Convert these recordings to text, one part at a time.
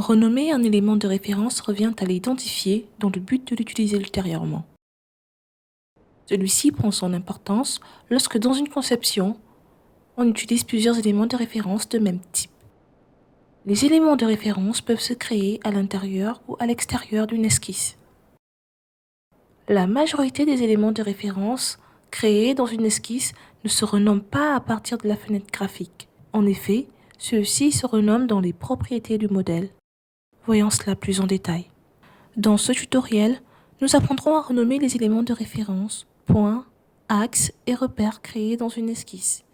Renommer un élément de référence revient à l'identifier dans le but de l'utiliser ultérieurement. Celui-ci prend son importance lorsque dans une conception, on utilise plusieurs éléments de référence de même type. Les éléments de référence peuvent se créer à l'intérieur ou à l'extérieur d'une esquisse. La majorité des éléments de référence créés dans une esquisse ne se renomment pas à partir de la fenêtre graphique. En effet, ceux-ci se renomment dans les propriétés du modèle. Voyons cela plus en détail. Dans ce tutoriel, nous apprendrons à renommer les éléments de référence, points, axes et repères créés dans une esquisse.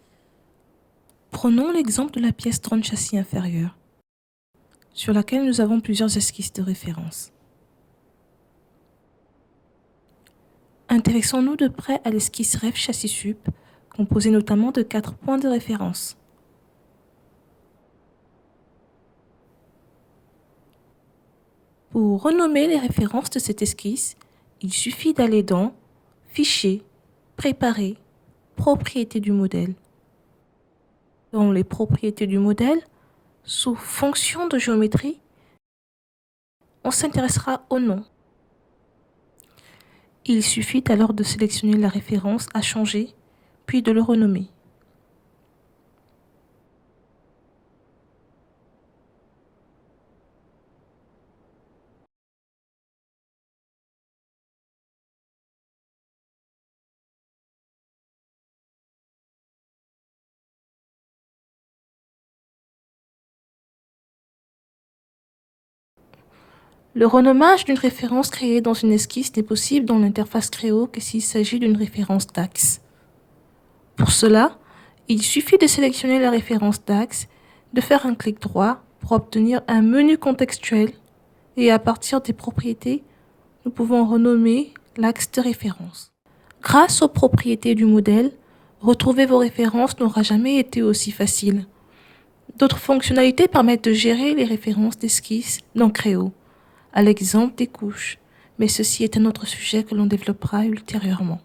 Prenons l'exemple de la pièce drone châssis inférieur, sur laquelle nous avons plusieurs esquisses de référence. Intéressons-nous de près à l'esquisse ref châssis sup, composée notamment de 4 points de référence. Pour renommer les références de cette esquisse, il suffit d'aller dans Fichier, Préparer, Propriétés du modèle. Dans les propriétés du modèle, sous Fonction de géométrie, on s'intéressera au nom. Il suffit alors de sélectionner la référence à changer, puis de le renommer. Le renommage d'une référence créée dans une esquisse n'est possible dans l'interface Créo que s'il s'agit d'une référence d'axe. Pour cela, il suffit de sélectionner la référence d'axe, de faire un clic droit pour obtenir un menu contextuel et à partir des propriétés, nous pouvons renommer l'axe de référence. Grâce aux propriétés du modèle, retrouver vos références n'aura jamais été aussi facile. D'autres fonctionnalités permettent de gérer les références d'esquisse dans Créo, à l'exemple des couches, mais ceci est un autre sujet que l'on développera ultérieurement.